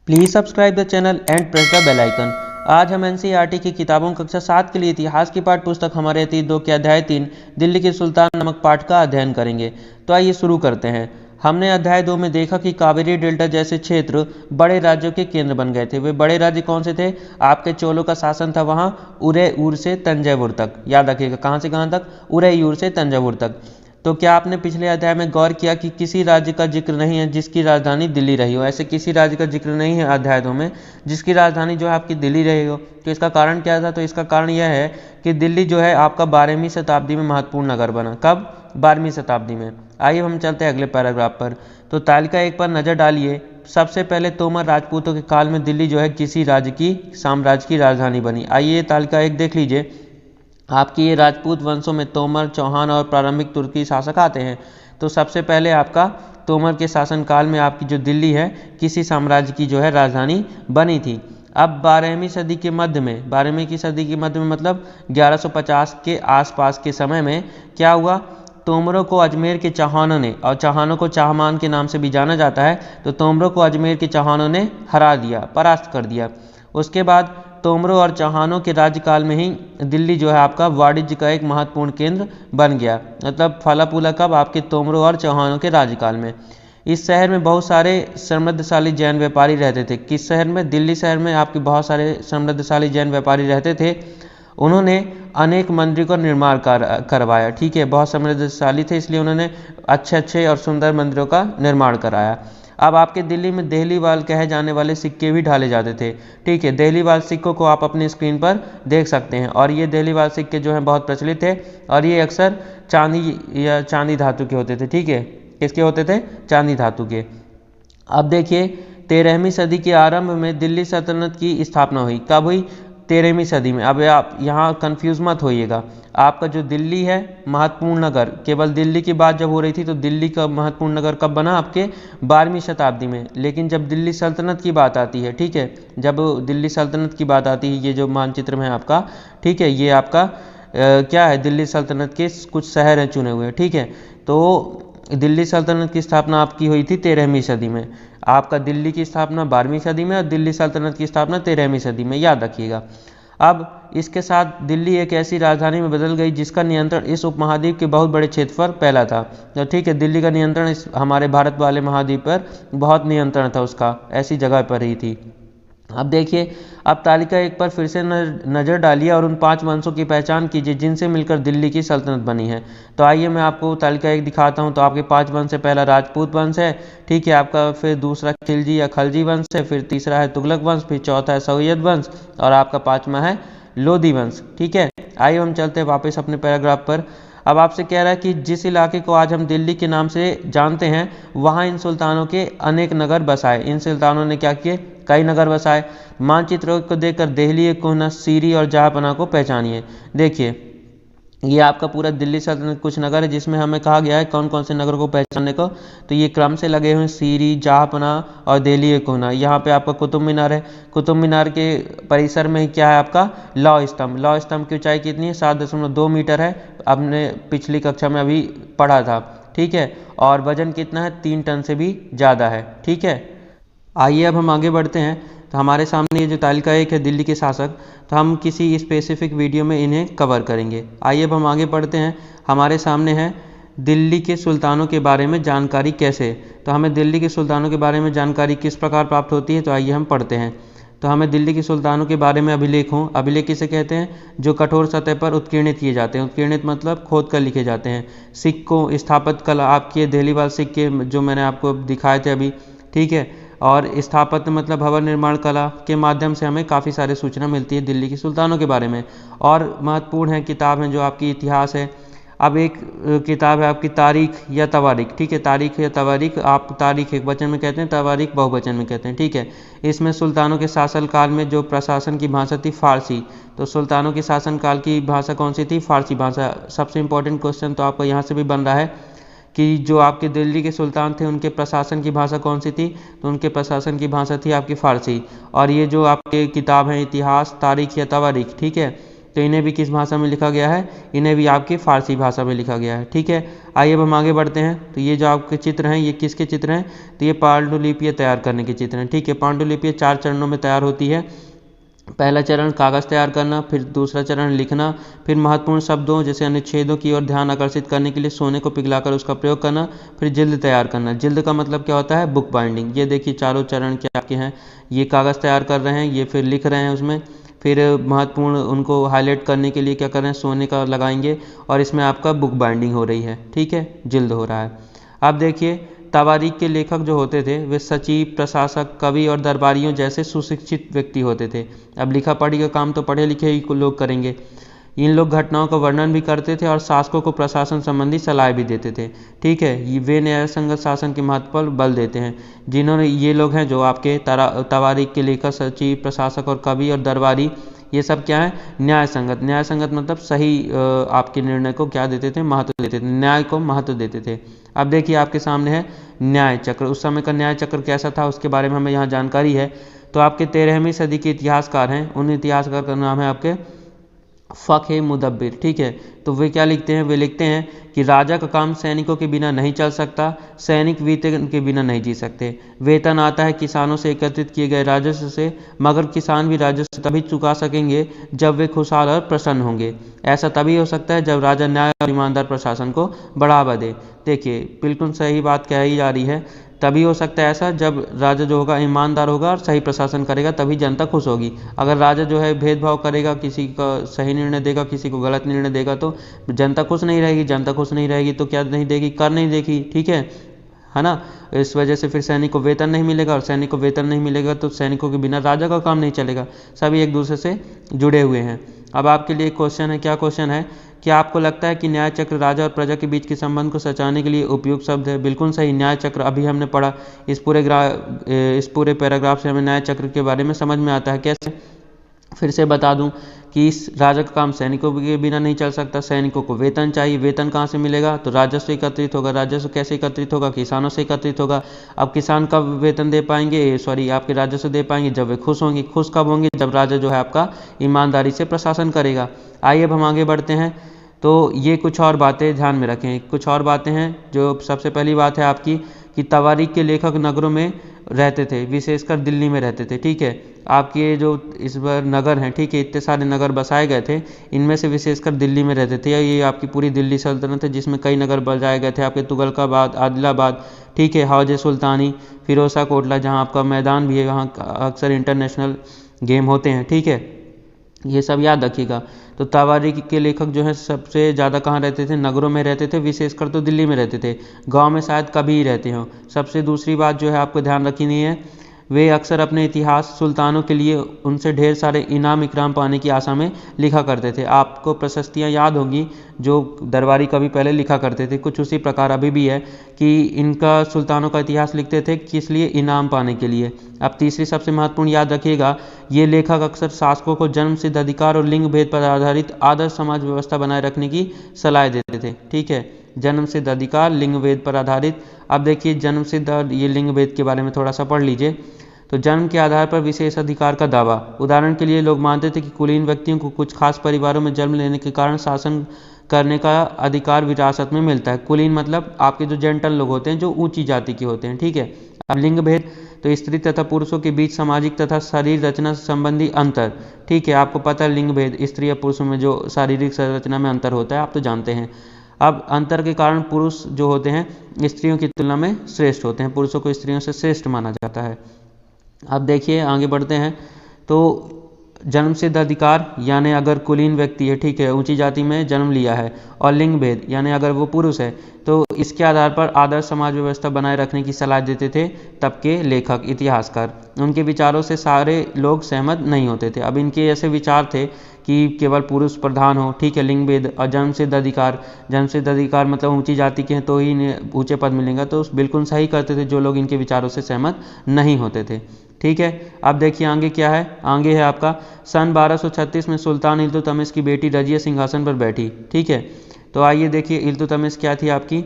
Please subscribe the channel and press the bell icon. आज हम NCERT की किताबों कक्षा 7 के लिए इतिहास की पाठ्य पुस्तक हमारे अतीत 2 के अध्याय 3 दिल्ली के सुल्तान नामक पाठ का अध्ययन करेंगे। तो आइए शुरू करते हैं। हमने अध्याय 2 में देखा कि कावेरी डेल्टा जैसे क्षेत्र बड़े राज्यों के केंद्र बन गए थे। वे बड़े राज्य कौन से थे? आपके चोलों का शासन था वहाँ उरैयूर से तंजावुर तक। याद रखिएगा, कहाँ से कहाँ तक? उरैयूर से तंजावुर तक। तो क्या आपने पिछले अध्याय में गौर किया कि किसी राज्य का जिक्र नहीं है जिसकी राजधानी दिल्ली रही हो? ऐसे किसी राज्य का जिक्र नहीं है अध्याय 2 में जिसकी राजधानी जो है आपकी दिल्ली रही हो। तो इसका कारण क्या था? तो इसका कारण यह है कि दिल्ली जो है आपका 12वीं शताब्दी में महत्वपूर्ण नगर बना। कब? 12वीं शताब्दी में। आइए हम चलते हैं अगले पैराग्राफ पर। तो तालिका 1 पर नजर डालिए। सबसे पहले तोमर राजपूतों के काल में दिल्ली जो है किसी राज्य की साम्राज्य की राजधानी बनी। आइए तालिका 1 देख लीजिए। आपकी ये राजपूत वंशों में तोमर, चौहान और प्रारंभिक तुर्की शासक आते हैं। तो सबसे पहले आपका तोमर के शासनकाल में आपकी जो दिल्ली है किसी साम्राज्य की जो है राजधानी बनी थी। अब 12वीं सदी के मध्य में, 12वीं की सदी के मध्य में मतलब 1150 के आसपास के समय में क्या हुआ? तोमरों को अजमेर के चौहानों ने, और चौहानों को चाहमान के नाम से भी जाना जाता है, तो तोमरों को अजमेर के चौहानों ने हरा दिया, परास्त कर दिया। उसके बाद तोमरों और चौहानों के राज्यकाल में ही दिल्ली जो है आपका वाणिज्य का एक महत्वपूर्ण केंद्र बन गया। मतलब फला फूला कब? आपके तोमरों और चौहानों के राज्यकाल में। इस शहर में बहुत सारे समृद्धशाली जैन व्यापारी रहते थे। किस शहर में? दिल्ली शहर में आपके बहुत सारे समृद्धशाली जैन व्यापारी रहते थे। उन्होंने अनेक मंदिरों का निर्माण करवाया। ठीक है, बहुत समृद्धशाली थे इसलिए उन्होंने अच्छे अच्छे और सुंदर मंदिरों का निर्माण कराया। अब आपके दिल्ली में देहलीवाल कहे जाने वाले सिक्के भी ढाले जाते थे। ठीक है, देहलीवाल सिक्कों को आप अपनी स्क्रीन पर देख सकते हैं। और ये देहलीवाल सिक्के जो हैं बहुत प्रचलित थे और ये अक्सर चांदी या चांदी धातु के होते थे। ठीक है, किसके होते थे? चांदी धातु के। अब देखिए 13वीं सदी के आरंभ में दिल्ली सल्तनत की स्थापना हुई। कब हुई? 13वीं सदी में। अब आप यहाँ कंफ्यूज मत होइएगा। आपका जो दिल्ली है महत्वपूर्ण नगर, केवल दिल्ली की बात जब हो रही थी तो दिल्ली का महत्वपूर्ण नगर कब बना? आपके 12वीं शताब्दी में। लेकिन जब दिल्ली सल्तनत की बात आती है, ठीक है, जब दिल्ली सल्तनत की बात आती है, ये जो मानचित्र में है आपका, ठीक है, ये आपका क्या है? दिल्ली सल्तनत के कुछ शहर हैं चुने हुए। ठीक है, तो दिल्ली सल्तनत की स्थापना आपकी हुई थी 13वीं सदी में। आपका दिल्ली की स्थापना 12वीं सदी में और दिल्ली सल्तनत की स्थापना 13वीं सदी में, याद रखिएगा। अब इसके साथ दिल्ली एक ऐसी राजधानी में बदल गई जिसका नियंत्रण इस उपमहाद्वीप के बहुत बड़े क्षेत्र पर फैला था। तो ठीक है, दिल्ली का नियंत्रण इस हमारे भारत वाले महाद्वीप पर बहुत नियंत्रण था उसका, ऐसी जगह पर ही थी। अब देखिए, अब तालिका 1 पर फिर से नज़र डालिए और उन 5 वंशों की पहचान कीजिए जिनसे मिलकर दिल्ली की सल्तनत बनी है। तो आइए मैं आपको तालिका 1 दिखाता हूँ। तो आपके 5 वंश है। पहला राजपूत वंश है, ठीक है आपका, फिर दूसरा खिलजी या खलजी वंश है, फिर तीसरा है तुगलक वंश, फिर चौथा है सौयद वंश और आपका 5वां है लोधी वंश। ठीक है, आइए हम चलते हैं वापस अपने पैराग्राफ पर। अब आपसे कह रहा है कि जिस इलाके को आज हम दिल्ली के नाम से जानते हैं वहाँ इन सुल्तानों के अनेक नगर बसाए। इन सुल्तानों ने क्या किए? कई नगर बसाए। मानचित्र को देखकर देहली, कोहना, सीरी और जहांपना को पहचानिए। देखिए ये आपका पूरा दिल्ली सल्तनत कुछ नगर है जिसमें हमें कहा गया है कौन कौन से नगर को पहचानने को। तो ये क्रम से लगे हुए हैं, सीरी, जहांपना और दिल्ली कोहना। यहाँ पे आपका कुतुब मीनार है। कुतुब मीनार के परिसर में क्या है? आपका लौह स्तंभ। लौह स्तंभ की ऊंचाई कितनी है? 7.2 मीटर है। आपने पिछली कक्षा में अभी पढ़ा था। ठीक है, और वजन कितना है? 3 टन से भी ज़्यादा है। ठीक है, आइए अब हम आगे बढ़ते हैं। तो हमारे सामने ये जो तालिका 1 है दिल्ली के शासक, तो हम किसी स्पेसिफिक वीडियो में इन्हें कवर करेंगे। आइए अब हम आगे बढ़ते हैं। हमारे सामने है दिल्ली के सुल्तानों के बारे में जानकारी कैसे। तो हमें दिल्ली के सुल्तानों के बारे में जानकारी किस प्रकार प्राप्त होती है? तो आइए हम पढ़ते हैं। तो हमें दिल्ली के सुल्तानों के बारे में अभिलेख हों। अभिलेख किसे कहते हैं? जो कठोर सतह पर उत्कीर्णित किए जाते हैं। उत्कीर्णित मतलब खोद कर लिखे जाते हैं। सिक्कों, स्थापत्य कला, आपके देहलीवाल सिक्के जो मैंने आपको दिखाए थे अभी, ठीक है, और स्थापत्य मतलब भवन निर्माण कला के माध्यम से हमें काफ़ी सारी सूचना मिलती है दिल्ली के सुल्तानों के बारे में। और महत्वपूर्ण है किताब है जो आपकी इतिहास है। अब एक किताब है आपकी तारीख या तवारीख। ठीक है, तारीख या तवारीख, आप तारीख एक वचन में कहते हैं, तवारीख बहुवचन में कहते हैं। ठीक है, इसमें सुल्तानों के शासनकाल में जो प्रशासन की भाषा थी फारसी। तो सुल्तानों के शासनकाल की भाषा कौन सी थी? फारसी भाषा। सबसे इंपॉर्टेंट क्वेश्चन तो आपका यहाँ से भी बन रहा है कि जो आपके दिल्ली के सुल्तान थे उनके प्रशासन की भाषा कौन सी थी? तो उनके प्रशासन की भाषा थी आपकी फारसी। और ये जो आपके किताब है इतिहास, तारीख या तवारीख, ठीक है, तो इन्हें भी किस भाषा में लिखा गया है, इन्हें भी आपकी फारसी भाषा में लिखा गया है। ठीक है, आइए अब हम आगे बढ़ते हैं। तो ये जो आपके चित्र हैं ये किसके चित्र हैं, तो ये पांडुलिपियाँ तैयार करने के चित्र हैं। ठीक है, पांडुलिपियाँ 4 चरणों में तैयार होती है। पहला चरण कागज़ तैयार करना, फिर दूसरा चरण लिखना, फिर महत्वपूर्ण शब्दों जैसे अनुच्छेदों की ओर ध्यान आकर्षित करने के लिए सोने को पिघलाकर उसका प्रयोग करना, फिर जिल्द तैयार करना। जिल्द का मतलब क्या होता है, बुक बाइंडिंग। ये देखिए चारों चरण क्या आपके हैं, ये कागज़ तैयार कर रहे हैं, ये फिर लिख रहे हैं उसमें, फिर महत्वपूर्ण उनको हाईलाइट करने के लिए क्या कर रहे हैं, सोने का लगाएंगे, और इसमें आपका बुक बाइंडिंग हो रही है। ठीक है, जिल्द हो रहा है। अब देखिए तवारीख के लेखक जो होते थे वे सचिव, प्रशासक, कवि और दरबारियों जैसे सुशिक्षित व्यक्ति होते थे। अब लिखा पढ़ी का काम तो पढ़े लिखे ही लोग करेंगे। इन लोग घटनाओं का वर्णन भी करते थे और शासकों को प्रशासन संबंधी सलाह भी देते थे। ठीक है, वे न्यायसंगत शासन के महत्व पर बल देते हैं। जिन्होंने ये लोग हैं जो आपके तवारीख के लेखक, सचिव, प्रशासक और कवि और दरबारी, ये सब क्या है, न्याय संगत। न्याय संगत मतलब सही आपके निर्णय को क्या देते थे, महत्व देते थे, न्याय को महत्व देते थे। अब देखिए आपके सामने है न्याय चक्र। उस समय का न्याय चक्र कैसा था उसके बारे में हमें यहाँ जानकारी है। तो आपके 13वीं सदी के इतिहासकार हैं, उन इतिहासकार का नाम है आपके फ़क़ मुदब्बिर। ठीक है, तो वे क्या लिखते हैं, वे लिखते हैं कि राजा का काम सैनिकों के बिना नहीं चल सकता, सैनिक वेतन के बिना नहीं जी सकते। वेतन आता है किसानों से एकत्रित किए गए राजस्व से, मगर किसान भी राजस्व तभी चुका सकेंगे जब वे खुशहाल और प्रसन्न होंगे। ऐसा तभी हो सकता है जब राजा न्याय और ईमानदार प्रशासन को बढ़ावा दे। देखिए बिल्कुल सही बात कही जा रही है, तभी हो सकता है ऐसा जब राजा जो होगा ईमानदार होगा और सही प्रशासन करेगा, तभी जनता खुश होगी। अगर राजा जो है भेदभाव करेगा, किसी का सही निर्णय देगा, किसी को गलत निर्णय देगा, तो जनता खुश नहीं रहेगी। जनता खुश नहीं रहेगी तो क्या नहीं देगी, कर नहीं देगी। ठीक है ना। इस वजह से फिर सैनिक को वेतन नहीं मिलेगा, और सैनिक को वेतन नहीं मिलेगा तो सैनिकों के बिना राजा का काम नहीं चलेगा। सभी एक दूसरे से जुड़े हुए हैं। अब आपके लिए एक क्वेश्चन है, क्या क्वेश्चन है, क्या आपको लगता है कि न्याय चक्र राजा और प्रजा के बीच के संबंध को सचाने के लिए उपयुक्त शब्द है? बिल्कुल सही, न्याय चक्र अभी हमने पढ़ा। इस पूरे पैराग्राफ से हमें न्याय चक्र के बारे में समझ में आता है। कैसे, फिर से बता दूं कि इस राजा का काम सैनिकों के बिना नहीं चल सकता। सैनिकों को वेतन चाहिए, वेतन कहाँ से मिलेगा, तो राजस्व एकत्रित होगा। राजस्व कैसे एकत्रित होगा, किसानों से एकत्रित होगा। अब किसान कब वेतन दे पाएंगे, आपके राजस्व दे पाएंगे, जब वे खुश होंगे। खुश कब होंगे, जब राजा जो है आपका ईमानदारी से प्रशासन करेगा। आइए अब हम आगे बढ़ते हैं। तो ये कुछ और बातें ध्यान में रखें। कुछ और बातें हैं, जो सबसे पहली बात है आपकी कि तवारीख के लेखक नगरों में रहते थे, विशेषकर दिल्ली में रहते थे। ठीक है, आपके जो इस बार नगर हैं, ठीक है, इतने सारे नगर बसाए गए थे, इनमें से विशेषकर दिल्ली में रहते थे। ये आपकी पूरी दिल्ली सल्तनत है, जिसमें कई नगर बसाए गए थे, आपके तुगलकाबाद, आदिलाबाद, ठीक है, हौज सुल्तानी, फिरोजा कोटला, जहाँ आपका मैदान भी है, वहाँ अक्सर इंटरनेशनल गेम होते हैं। ठीक है, ये सब याद रखिएगा। तो तवारीख के लेखक जो हैं सबसे ज़्यादा कहाँ रहते थे, नगरों में रहते थे, विशेषकर तो दिल्ली में रहते थे। गांव में शायद कभी ही रहते हों। सबसे दूसरी बात जो है आपको ध्यान रखनी है, वे अक्सर अपने इतिहास सुल्तानों के लिए उनसे ढेर सारे इनाम इकराम पाने की आशा में लिखा करते थे। आपको प्रशस्तियाँ याद होंगी जो दरबारी कवि पहले लिखा करते थे, कुछ उसी प्रकार अभी भी है कि इनका सुल्तानों का इतिहास लिखते थे, किस लिए, इनाम पाने के लिए। अब तीसरी सबसे महत्वपूर्ण याद रखिएगा, ये लेखक अक्सर शासकों को जन्म सिद्ध अधिकार और लिंग भेद पर आधारित आदर्श समाज व्यवस्था बनाए रखने की सलाह देते थे। ठीक है, जन्म सिद्ध अधिकार, लिंग भेद पर आधारित। अब देखिए जन्म सिद्ध और ये लिंग भेद के बारे में थोड़ा सा पढ़ लीजिए। तो जन्म के आधार पर विशेष अधिकार का दावा, उदाहरण के लिए लोग मानते थे कि कुलीन व्यक्तियों को कुछ खास परिवारों में जन्म लेने के कारण शासन करने का अधिकार विरासत में मिलता है। कुलीन मतलब आपके जो जेंटल लोग होते हैं, जो ऊंची जाति के होते हैं। ठीक है, अब लिंग भेद, तो स्त्री तथा पुरुषों के बीच सामाजिक तथा शरीर रचना संबंधी अंतर। ठीक है, आपको पता है लिंग भेद, स्त्री या पुरुषों में जो शारीरिक संरचना में अंतर होता है, आप तो जानते हैं। अब अंतर के कारण पुरुष जो होते हैं स्त्रियों की तुलना में श्रेष्ठ होते हैं, पुरुषों को स्त्रियों से श्रेष्ठ माना जाता है। अब देखिए आगे बढ़ते हैं। तो जन्म सिद्ध अधिकार यानी अगर कुलीन व्यक्ति है, ठीक है, ऊंची जाति में जन्म लिया है, और लिंग भेद यानी अगर वो पुरुष है, तो इसके आधार पर आदर्श समाज व्यवस्था बनाए रखने की सलाह देते थे तब के लेखक, इतिहासकार। उनके विचारों से सारे लोग सहमत नहीं होते थे। अब इनके ऐसे विचार थे कि केवल पुरुष प्रधान हो, ठीक है, लिंग भेद और जन्म सिद्ध अधिकार। जन्म सिद्ध अधिकार मतलब ऊंची जाति के हैं तो ही ऊंचे पद मिलेंगे, तो बिल्कुल सही करते थे जो लोग इनके विचारों से सहमत नहीं होते थे। ठीक है, अब देखिए आगे क्या है, आगे है आपका सन 1236 में सुल्तान इल्तुतमिश की बेटी रजिया सिंहासन पर बैठी। ठीक है, तो आइए देखिए इल्तुतमिश क्या थी आपकी,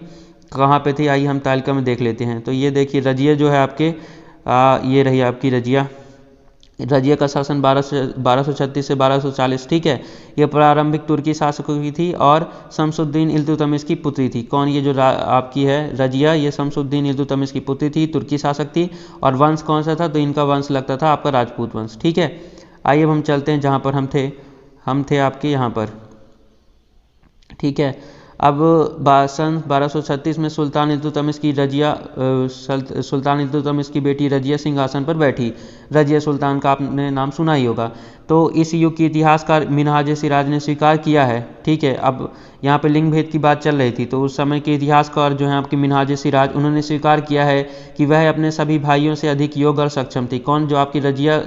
कहाँ पे थी, आइए हम तालिका में देख लेते हैं। तो ये देखिए रजिया जो है आपके ये रही आपकी रजिया, रजिया का शासन 1236 से 1240, ठीक है। ये प्रारंभिक तुर्की शासकों की थी और शमसुद्दीन इल्तुतमिश की पुत्री थी। कौन? ये जो आपकी है रजिया, ये शमसुद्दीन इल्तुतमिश की पुत्री थी, तुर्की शासक थी। और वंश कौन सा था? तो इनका वंश लगता था आपका राजपूत वंश, ठीक है। आइए अब हम चलते हैं जहाँ पर हम थे आपके यहाँ पर, ठीक है। अब सन 1236 में सुल्तान इल्तुतमिश की बेटी रजिया सिंहासन पर बैठी। रजिया सुल्तान का आपने नाम सुना ही होगा। तो इस युग की इतिहासकार मिनहाज सिराज ने स्वीकार किया है, ठीक है। अब यहाँ पे लिंग भेद की बात चल रही थी, तो उस समय के इतिहासकार जो हैं आपके मिनहाज सिराज, उन्होंने स्वीकार किया है कि वह अपने सभी भाइयों से अधिक योग्य और सक्षम थी। कौन? जो आपकी रजिया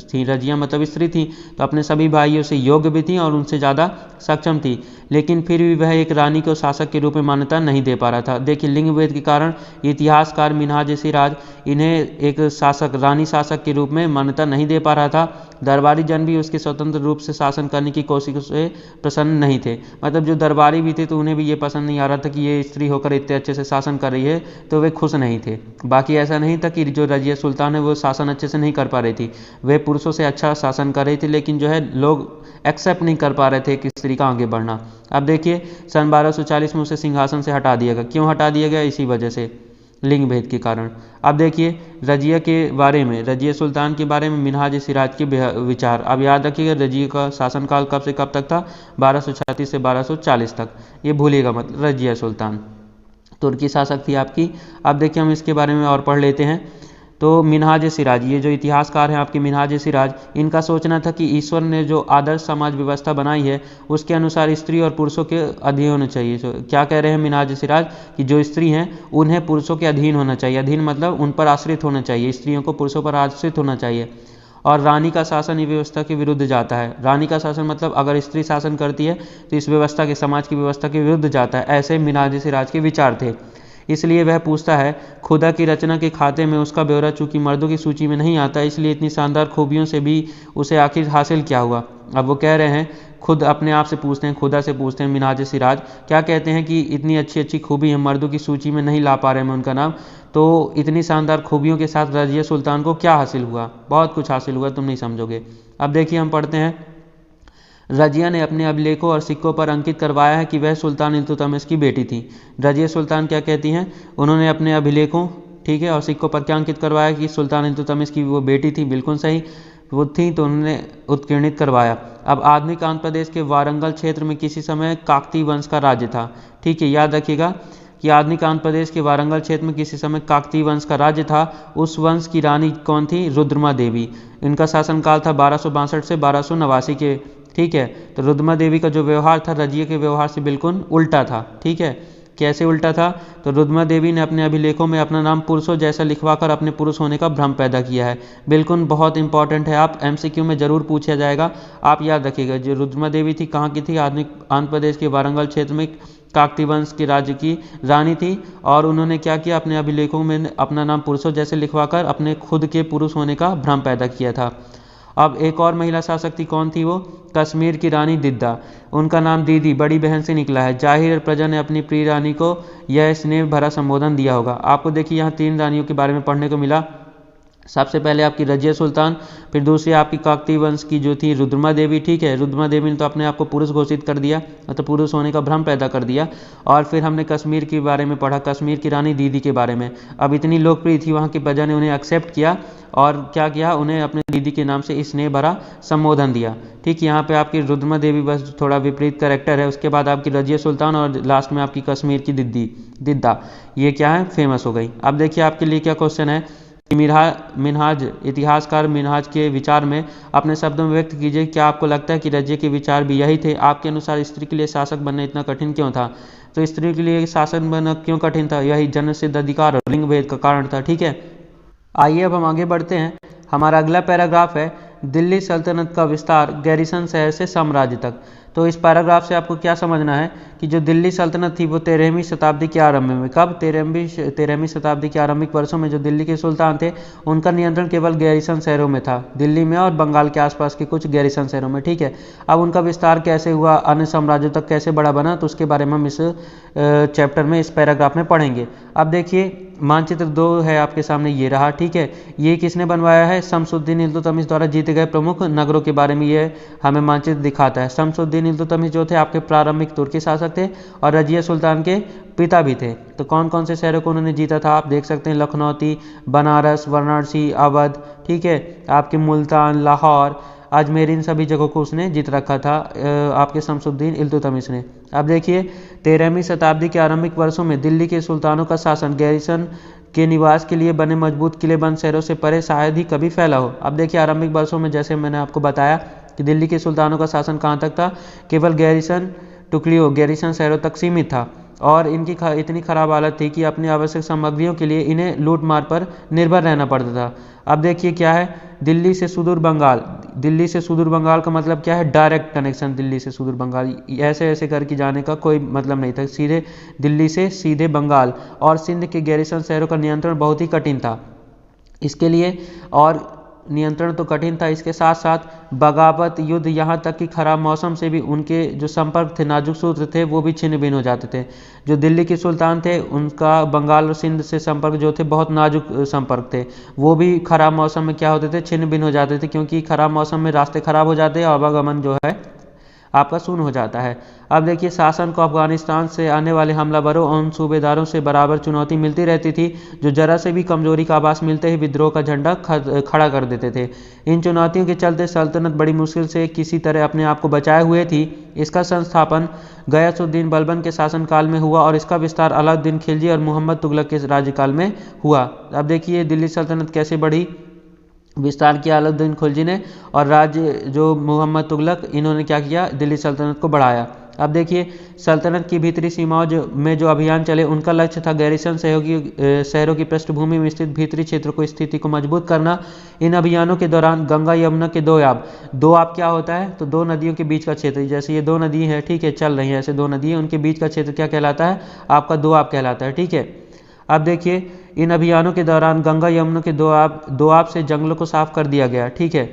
थी, रजिया मतलब स्त्री थी, तो अपने सभी भाइयों से योग्य भी थी और उनसे ज़्यादा सक्षम थी, लेकिन फिर भी वह एक रानी को शासक के रूप में मान्यता नहीं दे पा रहा था। देखिए, लिंग भेद के कारण इतिहासकार मिनहाज सिराज इन्हें एक शासक, रानी शासक के रूप में मान्यता नहीं दे पा रहा था। दरबारी जन भी उसके स्वतंत्र रूप से शासन करने की कोशिश से प्रसन्न नहीं थे। मतलब जो दरबारी भी थे तो उन्हें भी ये पसंद नहीं आ रहा था कि ये स्त्री होकर इतने अच्छे से शासन कर रही है, तो वे खुश नहीं थे। बाकी ऐसा नहीं था कि जो रजिया सुल्तान है वो शासन अच्छे से नहीं कर पा रही थी, वे पुरुषों से अच्छा शासन कर रही थी, लेकिन जो है लोग एक्सेप्ट नहीं कर पा रहे थे कि स्त्री का आगे बढ़ना। अब देखिए, सन 1240 में उसे सिंहासन से हटा दिया गया। क्यों हटा दिया गया? इसी वजह से, लिंग भेद के कारण। अब देखिए रजिया के बारे में, रजिया सुल्तान के बारे में मिनहाज सिराज के विचार। अब याद रखिएगा, रजिया का शासनकाल कब से कब तक था? 1236 से 1240 तक। ये भूलिएगा मत। रजिया सुल्तान तुर्की शासक थी आपकी। अब देखिए हम इसके बारे में और पढ़ लेते हैं। तो मिनहाज सिराज, ये जो इतिहासकार हैं आपके मिनहाज सिराज, इनका सोचना था कि ईश्वर ने जो आदर्श समाज व्यवस्था बनाई है उसके अनुसार स्त्री और पुरुषों के अधीन होना चाहिए। तो क्या कह रहे हैं मिनहाज सिराज? कि जो स्त्री हैं उन्हें पुरुषों के अधीन होना चाहिए। अधीन मतलब उन पर आश्रित होना चाहिए, स्त्रियों को पुरुषों पर आश्रित होना चाहिए। और रानी का शासन इस व्यवस्था के विरुद्ध जाता है। रानी का शासन मतलब अगर स्त्री शासन करती है तो इस व्यवस्था के, समाज की व्यवस्था के विरुद्ध जाता है। ऐसे मिनहाज सिराज के विचार थे। इसलिए वह पूछता है, खुदा की रचना के खाते में उसका ब्यौरा चूंकि मर्दों की सूची में नहीं आता, इसलिए इतनी शानदार खूबियों से भी उसे आखिर हासिल क्या हुआ? अब वो कह रहे हैं, खुद अपने आप से पूछते हैं, खुदा से पूछते हैं मिनहाज सिराज, क्या कहते हैं कि इतनी अच्छी अच्छी खूबी है, मर्दों की सूची में नहीं ला पा रहे हैं उनका नाम, तो इतनी शानदार खूबियों के साथ रजिया सुल्तान को क्या हासिल हुआ? बहुत कुछ हासिल हुआ, तुम नहीं समझोगे। अब देखिए हम पढ़ते हैं, रजिया ने अपने अभिलेखों और सिक्कों पर अंकित करवाया है कि वह सुल्तान इल्तुतमिश की बेटी थी। रजिया सुल्तान क्या कहती हैं? उन्होंने अपने अभिलेखों, ठीक है, और सिक्कों पर क्या अंकित करवाया कि सुल्तान इल्तुतमिश की वो बेटी थी। बिल्कुल सही, वो थी, तो उन्होंने उत्कीर्णित करवाया। अब आधुनिक आंध्र प्रदेश के वारंगल क्षेत्र में किसी समय काकतीय वंश का राज्य था। ठीक है, याद रखिएगा कि आधुनिक आंध्र प्रदेश के वारंगल क्षेत्र में किसी समय काकतीय वंश का राज्य था। उस वंश की रानी कौन थी? रुद्रमा देवी। इनका शासनकाल था 1262 से 1289 के, ठीक है। तो रुद्रमा देवी का जो व्यवहार था रजिया के व्यवहार से बिल्कुल उल्टा था, ठीक है। कैसे उल्टा था? तो रुद्रमा देवी ने अपने अभिलेखों में अपना नाम पुरुषों जैसा लिखवाकर अपने पुरुष होने का भ्रम पैदा किया है। बिल्कुल बहुत इंपॉर्टेंट है, आप एमसीक्यू में जरूर पूछा जाएगा, आप याद रखिएगा। जो रुद्रमा देवी थी कहाँ की थी? आधुनिक आंध्र प्रदेश के वारंगल क्षेत्र में काकतीय वंश के राज्य की रानी थी। और उन्होंने क्या किया? अपने अभिलेखों में अपना नाम पुरुषों जैसे लिखवाकर अपने खुद के पुरुष होने का भ्रम पैदा किया था। अब एक और महिला शासक थी, कौन थी वो? कश्मीर की रानी दिद्दा। उनका नाम दीदी, बड़ी बहन से निकला है। जाहिर प्रजा ने अपनी प्रिय रानी को यह स्नेह भरा संबोधन दिया होगा। आपको देखिए यहाँ 3 रानियों के बारे में पढ़ने को मिला। सबसे पहले आपकी रजिया सुल्तान, फिर दूसरी आपकी काकतीय वंश की जो थी रुद्रमा देवी, ठीक है। रुद्रमा देवी ने तो अपने आप को पुरुष घोषित कर दिया, मतलब पुरुष होने का भ्रम पैदा कर दिया। और फिर हमने कश्मीर के बारे में पढ़ा, कश्मीर की रानी दीदी के बारे में। अब इतनी लोकप्रिय थी वहाँ की प्रजा ने उन्हें एक्सेप्ट किया और क्या किया? उन्हें अपने दीदी के नाम से स्नेह भरा संबोधन दिया, ठीक। यहाँ पे आपकी रुद्रमा देवी बस थोड़ा विपरीत कैरेक्टर है। उसके बाद आपकी रजिया सुल्तान और लास्ट में आपकी कश्मीर की दिद्दा, ये क्या है? फेमस हो गई। अब देखिए आपके लिए क्या क्वेश्चन है कि मिनहाज, इतिहासकार मिनहाज के विचार में अपने शब्दों में व्यक्त कीजिए, क्या आपको लगता है कि रजिया के विचार भी यही थे? आपके अनुसार स्त्री के लिए शासक बनना इतना कठिन क्यों था? तो स्त्री के लिए शासक बनना क्यों कठिन था? यही जन्म सिद्ध अधिकार और लिंग भेद का कारण था, ठीक है। आइए अब हम आगे बढ़ते हैं। हमारा अगला पैराग्राफ है, दिल्ली सल्तनत का विस्तार गैरिसन शहर से साम्राज्य तक। तो इस पैराग्राफ से आपको क्या समझना है कि जो दिल्ली सल्तनत थी वो 13वीं शताब्दी के आरंभ में, कब 13वीं शताब्दी के आरंभिक वर्षों में जो दिल्ली के सुल्तान थे उनका नियंत्रण केवल गैरिसन शहरों में था, दिल्ली में और बंगाल के आसपास के कुछ गैरिसन शहरों में। ठीक है, अब उनका विस्तार कैसे हुआ, अन्य साम्राज्यों तक कैसे बड़ा बना, तो उसके बारे में हम इस चैप्टर में, इस पैराग्राफ में पढ़ेंगे। अब देखिए मानचित्र 2 है आपके सामने, ये रहा। ठीक है, ये किसने बनवाया है, शमसुद्दीन इल्तुतमिश द्वारा जीते गए प्रमुख नगरों के बारे में ये हमें मानचित्र दिखाता है। शमसुद्दीन इल्तुतमिश जो थे आपके प्रारंभिक तुर्की शासक थे और रजिया सुल्तान के पिता भी थे। तो कौन कौन से शहरों को उन्होंने जीता था आप देख सकते हैं, लखनौती, बनारस, वाराणसी, अवध, ठीक है, आपके मुल्तान, लाहौर, अजमेर, इन सभी जगहों को उसने जीत रखा था आपके शमसुद्दीन इल्तुतमिश ने। अब देखिए 13वीं शताब्दी के आरंभिक वर्षों में दिल्ली के सुल्तानों का शासन गैरिसन के निवास के लिए बने मजबूत किलेबंद शहरों से परे शायद ही कभी फैला हो। अब देखिए आरंभिक वर्षों में जैसे मैंने आपको बताया कि दिल्ली के सुल्तानों का शासन कहाँ तक था, केवल गैरिसन टुकड़ियों, गैरिसन शहरों तक सीमित था और इनकी इतनी खराब हालत थी कि अपनी आवश्यक सामग्रियों के लिए इन्हें लूट मार पर निर्भर रहना पड़ता था। अब देखिए क्या है, दिल्ली से सुदूर बंगाल, दिल्ली से सुदूर बंगाल का मतलब क्या है, डायरेक्ट कनेक्शन दिल्ली से सुदूर बंगाल, ऐसे ऐसे करके जाने का कोई मतलब नहीं था, सीधे दिल्ली से सीधे बंगाल। और सिंध के गैरिसन शहरों का नियंत्रण बहुत ही कठिन था इसके लिए, और नियंत्रण तो कठिन था, इसके साथ साथ बगावत, युद्ध, यहाँ तक कि खराब मौसम से भी उनके जो संपर्क थे, नाजुक सूत्र थे, वो भी छिन्न भिन्न हो जाते थे। जो दिल्ली के सुल्तान थे उनका बंगाल और सिंध से संपर्क जो थे बहुत नाजुक संपर्क थे, वो भी खराब मौसम में क्या होते थे, छिन्न भिन्न हो जाते थे, क्योंकि खराब मौसम में रास्ते खराब हो जाते हैं, आवागमन जो है आपका शून्य हो जाता है। अब देखिए शासन को अफगानिस्तान से आने वाले हमलावरों और उन सूबेदारों से बराबर चुनौती मिलती रहती थी, जो जरा से भी कमजोरी का आभास मिलते ही विद्रोह का झंडा खड़ा कर देते थे। इन चुनौतियों के चलते सल्तनत बड़ी मुश्किल से किसी तरह अपने आप को बचाए हुए थी। इसका संस्थापन गयासुद्दीन बलबन के शासनकाल में हुआ और इसका विस्तार अलाउद्दीन खिलजी और मोहम्मद तुगलक के राज्यकाल में हुआ। अब देखिए दिल्ली सल्तनत कैसे बढ़ी, विस्तार किया अलाउद्दीन खिलजी ने, और राज्य जो मोहम्मद तुगलक, इन्होंने क्या किया, दिल्ली सल्तनत को बढ़ाया। अब देखिए सल्तनत की भीतरी सीमाओं में जो अभियान चले उनका लक्ष्य था गैरिसन शहरों की पृष्ठभूमि में स्थित भीतरी क्षेत्र को स्थिति को मजबूत करना। इन अभियानों के दौरान गंगा यमुना के दोआब क्या होता है, तो दो नदियों के बीच का क्षेत्र, जैसे ये दो नदी है, ठीक है, चल रही है ऐसे दो नदी है, उनके बीच का क्षेत्र क्या कहलाता है, आपका दोआब कहलाता है। ठीक है, अब देखिए इन अभियानों के दौरान गंगा यमुना के दोआब से जंगलों को साफ कर दिया गया। ठीक है,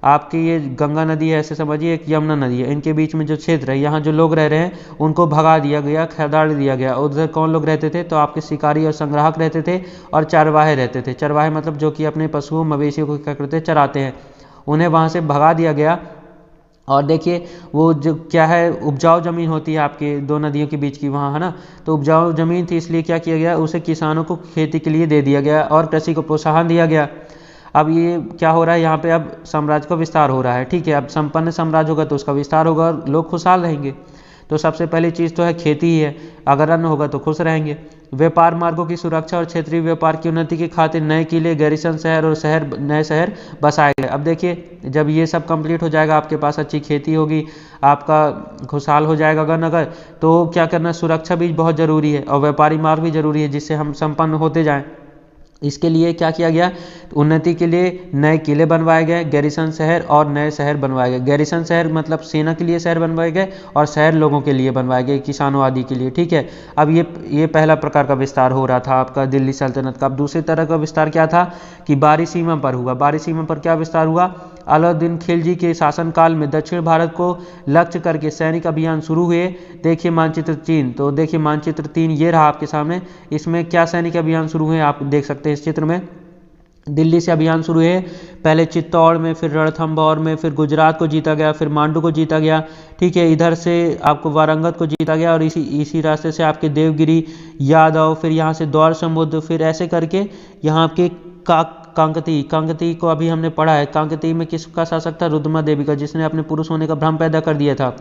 आपकी ये गंगा नदी है ऐसे समझिए, एक यमुना नदी है, इनके बीच में जो क्षेत्र है, यहाँ जो लोग रह रहे हैं उनको भगा दिया गया, खदेड़ दिया गया। उधर कौन लोग रहते थे, तो आपके शिकारी और संग्राहक रहते थे और चरवाहे रहते थे। चरवाहे मतलब जो कि अपने पशुओं मवेशियों को क्या करते, चराते हैं, उन्हें वहाँ से भगा दिया गया। और देखिए वो जो क्या है, उपजाऊ ज़मीन होती है आपके दो नदियों के बीच की, वहाँ है ना, तो उपजाऊ ज़मीन थी, इसलिए क्या किया गया, उसे किसानों को खेती के लिए दे दिया गया और कृषि को प्रोत्साहन दिया गया। अब ये क्या हो रहा है यहाँ पे, अब साम्राज्य का विस्तार हो रहा है। ठीक है, अब संपन्न साम्राज्य होगा तो उसका विस्तार होगा और लोग खुशहाल रहेंगे। तो सबसे पहली चीज़ तो है खेती ही है, अगर अन्न होगा तो खुश रहेंगे। व्यापार मार्गों की सुरक्षा और क्षेत्रीय व्यापार की उन्नति की खातिर नए किले, गैरिसन शहर और नए शहर बसाए गए। अब देखिए जब ये सब कंप्लीट हो जाएगा, आपके पास अच्छी खेती होगी, आपका खुशहाल हो जाएगा नगर, तो क्या करना, सुरक्षा भी बहुत ज़रूरी है और व्यापारी मार्ग भी ज़रूरी है, जिससे हम संपन्न होते जाएँ। इसके लिए क्या किया गया, उन्नति के लिए नए किले बनवाए गए, गैरिसन शहर और नए शहर बनवाए गए। गैरिसन शहर मतलब सेना के लिए शहर बनवाए गए और शहर लोगों के लिए बनवाए गए, किसानों आदि के लिए। ठीक है, अब ये पहला प्रकार का विस्तार हो रहा था आपका दिल्ली सल्तनत का। अब दूसरी तरह का विस्तार क्या था कि बारी सीमा पर हुआ। बारी सीमा पर क्या विस्तार हुआ, अलाउद्दीन खिलजी के शासनकाल में दक्षिण भारत को लक्ष्य करके सैनिक अभियान शुरू हुए। देखिए मानचित्र 3, तो देखिए मानचित्र 3 ये रहा आपके सामने, इसमें क्या सैनिक अभियान शुरू हुए आप देख सकते हैं इस चित्र में। दिल्ली से अभियान शुरू हुए, पहले चित्तौड़ में, फिर रणथंभौर में, फिर गुजरात को जीता गया, फिर मांडू को जीता गया। ठीक है, इधर से आपको वारंगत को जीता गया और इसी रास्ते से आपके देवगिरी, यादव, फिर यहाँ से दौर समुद्र, फिर ऐसे करके यहाँ आपके कांकती को अभी हमने पढ़ा है। कांकती में किसका शासक था, रुद्रमा देवी का, जिसने अपने पुरुष होने का भ्रम पैदा कर दिया था।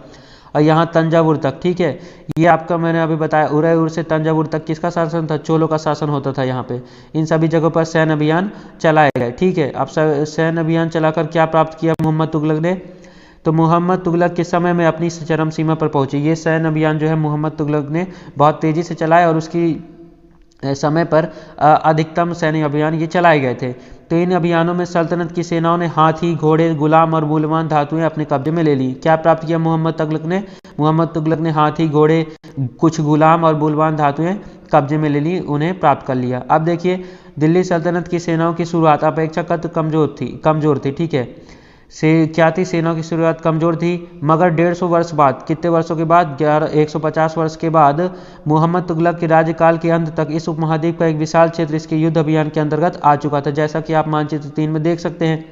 और यहाँ तंजावुर तक, ठीक है, ये आपका मैंने अभी बताया, उदयपुर से तंजावुर तक किसका शासन था, चोलों का शासन होता था यहाँ पे। इन सभी जगहों पर सैन्य अभियान चलाए गए। ठीक है, अब सैन्य अभियान चलाकर क्या प्राप्त किया मोहम्मद तुगलक ने, तो मोहम्मद तुगलक के समय में अपनी चरम सीमा पर पहुंचे। ये सैन्य अभियान जो है मोहम्मद तुगलक ने बहुत तेज़ी से चलाया और उसकी समय पर अधिकतम सैन्य अभियान ये चलाए गए थे। तो इन अभियानों में सल्तनत की सेनाओं ने हाथी, घोड़े, गुलाम और मूल्यवान धातुएं अपने कब्जे में ले ली। क्या प्राप्त किया मोहम्मद तुगलक ने? मोहम्मद तुगलक ने हाथी, घोड़े, कुछ गुलाम और मूल्यवान धातुएं कब्जे में ले ली, उन्हें प्राप्त कर लिया। अब देखिए, दिल्ली सल्तनत की सेनाओं की शुरुआत अपेक्षाकृत कमजोर थी। ठीक है, से क्या थी? सेनाओं की शुरुआत कमजोर थी, मगर 150 वर्ष बाद, कितने वर्षों के बाद? 150 वर्ष के बाद मोहम्मद तुगलक के राज्यकाल के अंत तक इस उपमहाद्वीप का एक विशाल क्षेत्र इसके युद्ध अभियान के अंतर्गत आ चुका था। जैसा कि आप मानचित्र 3 में देख सकते हैं,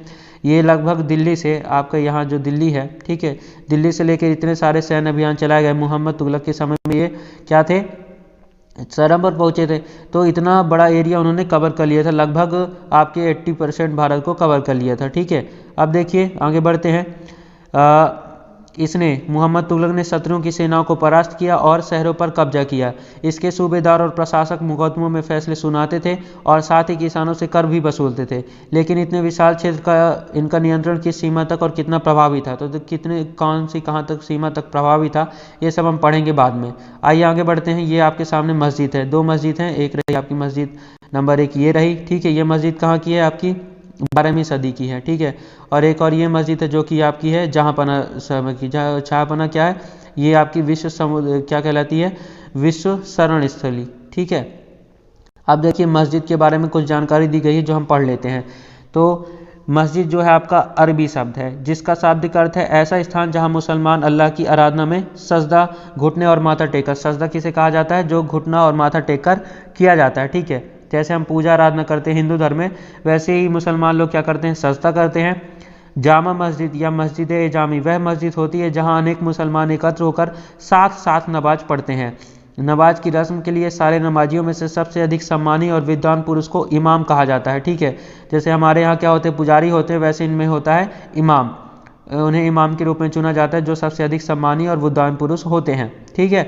ये लगभग दिल्ली से, आपका यहाँ जो दिल्ली है, ठीक है, दिल्ली से लेकर इतने सारे सैन्य अभियान चलाए गए मोहम्मद तुगलक के समय में, ये क्या थे? चरम पर पहुंचे थे। तो इतना बड़ा एरिया उन्होंने कवर कर लिया था, लगभग आपके 80% भारत को कवर कर लिया था। ठीक है, अब देखिए आगे बढ़ते हैं। इसने मोहम्मद तुगलक ने शत्रुओं की सेनाओं को परास्त किया और शहरों पर कब्जा किया। इसके सूबेदार और प्रशासक मुकदमों में फैसले सुनाते थे और साथ ही किसानों से कर भी वसूलते थे। लेकिन इतने विशाल क्षेत्र का इनका नियंत्रण किस सीमा तक और कितना प्रभावी था? तो कितने, कौन सी, कहाँ तक सीमा तक प्रभावी था, ये सब हम पढ़ेंगे बाद में। आइए आगे बढ़ते हैं। ये आपके सामने मस्जिद है, 2 मस्जिद हैं। एक रही आपकी मस्जिद नंबर 1, ये रही। ठीक है, ये मस्जिद कहाँ की है? आपकी 12वीं सदी की है। ठीक है, और एक और ये मस्जिद है जो कि आपकी है जहाँपना समय की। जहाँपना क्या है? ये आपकी विश्व समुद्र क्या कहलाती है? विश्व शरण स्थली। ठीक है, अब देखिए मस्जिद के बारे में कुछ जानकारी दी गई है जो हम पढ़ लेते हैं। तो मस्जिद जो है आपका अरबी शब्द है जिसका शाब्दिक अर्थ है ऐसा स्थान जहां मुसलमान अल्लाह की आराधना में सजदा, घुटने और माथा टेकर। सजदा किसे कहा जाता है? जो घुटना और माथा टेकर किया जाता है। ठीक है, जैसे हम पूजा आराधना करते हैं हिंदू धर्म में, वैसे ही मुसलमान लोग क्या करते हैं? सजदा करते हैं। जामा मस्जिद या मस्जिद ए जामी वह मस्जिद होती है जहां अनेक मुसलमान एकत्र होकर साथ साथ नमाज पढ़ते हैं। नमाज की रस्म के लिए सारे नमाजियों में से सबसे अधिक सम्मानी और विद्वान पुरुष को इमाम कहा जाता है। ठीक है, जैसे हमारे यहाँ क्या होते हैं? पुजारी होते हैं, वैसे इनमें होता है इमाम। उन्हें इमाम के रूप में चुना जाता है जो सबसे अधिक सम्मानी और विद्वान पुरुष होते हैं। ठीक है,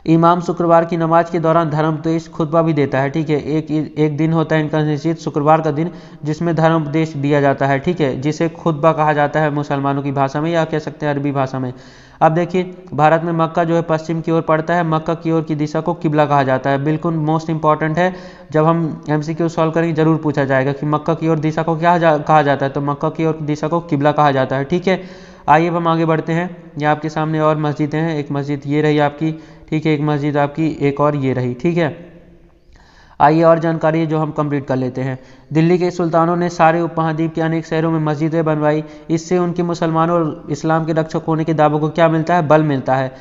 इमाम शुक्रवार की नमाज के दौरान धर्मोपदेश खुतबा भी देता है। ठीक है, एक दिन होता है इनका निश्चित, शुक्रवार का दिन, जिसमें धर्मोपदेश दिया जाता है। ठीक है, जिसे खुतबा कहा जाता है मुसलमानों की भाषा में, या कह सकते हैं अरबी भाषा में। अब देखिए, भारत में मक्का जो है पश्चिम की ओर पड़ता है। मक्का की ओर की दिशा को किबला कहा जाता है। बिल्कुल मोस्ट इंपॉर्टेंट है, जब हम MCQ सॉल्व करेंगे जरूर पूछा जाएगा कि मक्का की ओर दिशा को क्या कहा जाता है। तो मक्का की ओर दिशा को किबला कहा जाता है। ठीक है, आइए अब हम आगे बढ़ते हैं। ये आपके सामने और मस्जिदें हैं। एक मस्जिद ये रही आपकी, ठीक है, एक मस्जिद आपकी, एक और ये रही। ठीक है, आइए और जानकारी जो हम कंप्लीट कर लेते हैं। दिल्ली के सुल्तानों ने सारे उपमहाद्वीप के अनेक शहरों में मस्जिदें बनवाई। इससे उनके मुसलमानों और इस्लाम के रक्षक होने के दावों को क्या मिलता है? बल मिलता है।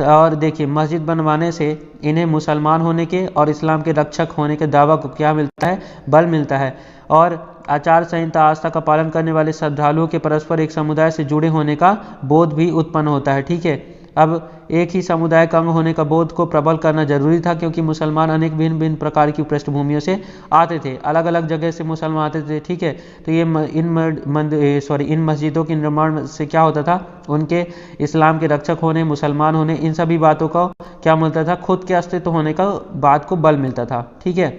और देखिए, मस्जिद बनवाने से इन्हें मुसलमान होने के और इस्लाम के रक्षक होने के दावा को क्या मिलता है? बल मिलता है। और आचार संहिता आस्था का पालन करने वाले श्रद्धालुओं के परस्पर एक समुदाय से जुड़े होने का बोध भी उत्पन्न होता है। ठीक है, अब एक ही समुदाय का अंग होने का बोध को प्रबल करना जरूरी था, क्योंकि मुसलमान अनेक भिन्न भिन्न प्रकार की पृष्ठभूमियों से आते थे, अलग अलग जगह से मुसलमान आते थे। ठीक है, तो ये इन मस्जिदों के निर्माण से क्या होता था? उनके इस्लाम के रक्षक होने, मुसलमान होने, इन सभी बातों का क्या मिलता था? खुद के अस्तित्व होने का बात को बल मिलता था। ठीक है,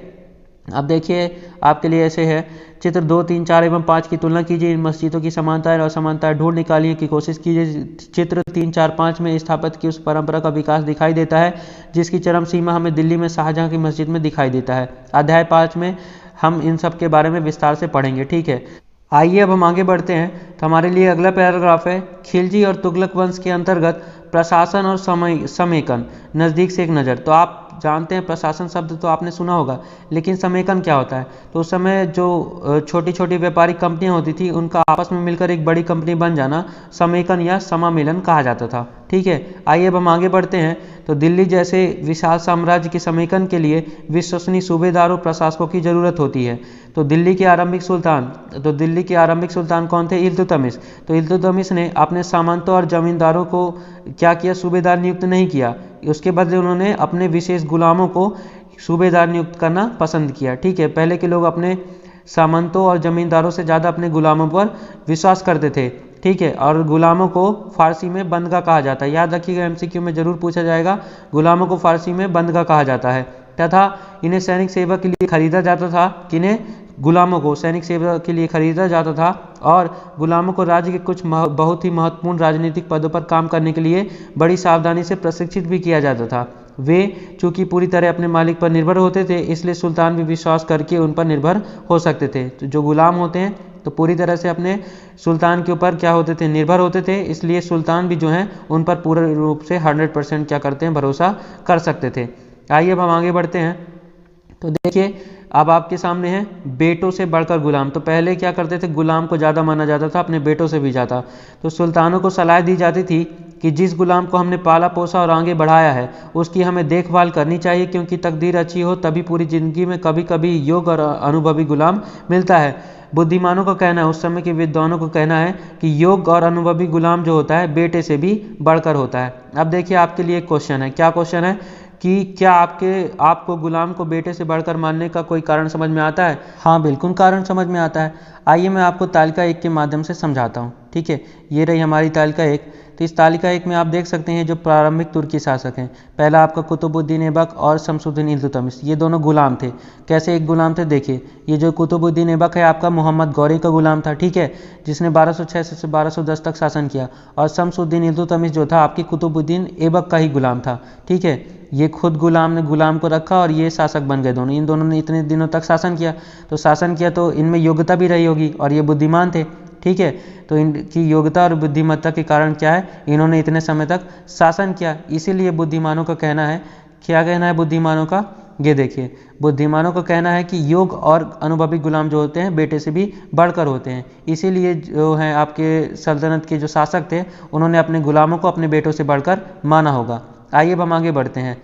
अब देखिए आपके लिए ऐसे है, चित्र 2, 3, 4 एवं 5 की तुलना कीजिए। इन मस्जिदों की समानताएं और असमानताएं ढूंढ निकालने की कोशिश कीजिए। चित्र 3, 4, 5 में स्थापत्य की उस परंपरा का विकास दिखाई देता है जिसकी चरम सीमा हमें दिल्ली में शाहजहां की मस्जिद में दिखाई देता है। अध्याय 5 में हम इन सब के बारे में विस्तार से पढ़ेंगे। ठीक है, आइए अब हम आगे बढ़ते हैं। तो हमारे लिए अगला पैराग्राफ है, खिलजी और तुगलक वंश के अंतर्गत प्रशासन और समेकन, नज़दीक से एक नज़र। तो आप जानते हैं प्रशासन शब्द तो आपने सुना होगा, लेकिन समेकन क्या होता है? तो उस समय जो छोटी छोटी व्यापारिक कंपनियां होती थी उनका आपस में मिलकर एक बड़ी कंपनी बन जाना समेकन या समामेलन कहा जाता था। ठीक है, आइए अब हम आगे बढ़ते हैं। तो दिल्ली जैसे विशाल साम्राज्य के समेकन के लिए विश्वसनीय सूबेदारों, प्रशासकों की जरूरत होती है। तो दिल्ली के आरंभिक सुल्तान कौन थे? इल्तुतमिश। तो इल्तुतमिश ने अपने सामंतों और जमींदारों को क्या किया? सूबेदार नियुक्त नहीं किया। उसके बदले उन्होंने अपने विशेष गुलामों को सूबेदार नियुक्त करना पसंद किया। ठीक है, पहले के लोग अपने सामंतों और जमींदारों से ज़्यादा अपने गुलामों पर विश्वास करते थे। ठीक है, और गुलामों को फारसी में बंदगा कहा जाता है। याद रखिएगा, MCQ में जरूर पूछा जाएगा। गुलामों को फारसी में बंदगा कहा जाता है तथा इन्हें सैनिक सेवा के लिए खरीदा जाता था। किन्हें? गुलामों को सैनिक सेवा के लिए खरीदा जाता था और गुलामों को राज्य के कुछ बहुत ही महत्वपूर्ण राजनीतिक पदों पर काम करने के लिए बड़ी सावधानी से प्रशिक्षित भी किया जाता था। वे चूंकि पूरी तरह अपने मालिक पर निर्भर होते थे, इसलिए सुल्तान भी विश्वास करके उन पर निर्भर हो सकते थे। तो जो गुलाम होते हैं तो पूरी तरह से अपने सुल्तान के ऊपर क्या होते थे, निर्भर होते थे, इसलिए सुल्तान भी जो हैं उन पर पूरे रूप से 100% क्या करते हैं, भरोसा कर सकते थे। आइए अब हम आगे बढ़ते हैं। तो देखिए अब आपके सामने है बेटों से बढ़कर गुलाम। तो पहले क्या करते थे, गुलाम को ज़्यादा माना जाता था, अपने बेटों से भी ज़्यादा। तो सुल्तानों को सलाह दी जाती थी कि जिस गुलाम को हमने पाला पोसा और आगे बढ़ाया है उसकी हमें देखभाल करनी चाहिए, क्योंकि तकदीर अच्छी हो तभी पूरी ज़िंदगी में कभी कभी योग्य और अनुभवी गुलाम मिलता है। बुद्धिमानों का कहना है, उस समय के विद्वानों का कहना है कि योग्य और अनुभवी गुलाम जो होता है बेटे से भी बढ़कर होता है। अब देखिए आपके लिए एक क्वेश्चन है। क्या क्वेश्चन है कि क्या आपको गुलाम को बेटे से बढ़कर मानने का कोई कारण समझ में आता है? हाँ बिल्कुल कारण समझ में आता है। आइए मैं आपको तालिका 1 के माध्यम से समझाता हूँ। ठीक है, ये रही हमारी तालिका 1। तो इस तालिका 1 में आप देख सकते हैं जो प्रारंभिक तुर्की शासक हैं, पहला आपका कुतुबुद्दीन ऐबक और शमसुद्दीन इल्तुतमिश, ये दोनों गुलाम थे। कैसे एक गुलाम थे, देखिए ये जो कुतुबुद्दीन ऐबक है आपका मोहम्मद गौरी का गुलाम था, ठीक है, जिसने 1206 से 1210 तक शासन किया। और शमसुद्दीन इल्तुतमिश जो था आपकी कुतुबुद्दीन ऐबक का ही गुलाम था। ठीक है, ये खुद गुलाम ने गुलाम को रखा और ये शासक बन गए दोनों। इन दोनों ने इतने दिनों तक शासन किया, तो शासन किया तो इनमें योग्यता भी रही होगी और ये बुद्धिमान थे। ठीक है, तो इनकी योग्यता और बुद्धिमत्ता के कारण क्या है, इन्होंने इतने समय तक शासन किया। इसीलिए बुद्धिमानों का कहना है, क्या कहना है बुद्धिमानों का, ये देखिए बुद्धिमानों का कहना है कि योग्य और अनुभवी गुलाम जो होते हैं बेटे से भी बढ़कर होते हैं। इसीलिए जो है आपके सल्तनत के जो शासक थे उन्होंने अपने गुलामों को अपने बेटों से बढ़कर माना होगा। आइए अब हम आगे बढ़ते हैं।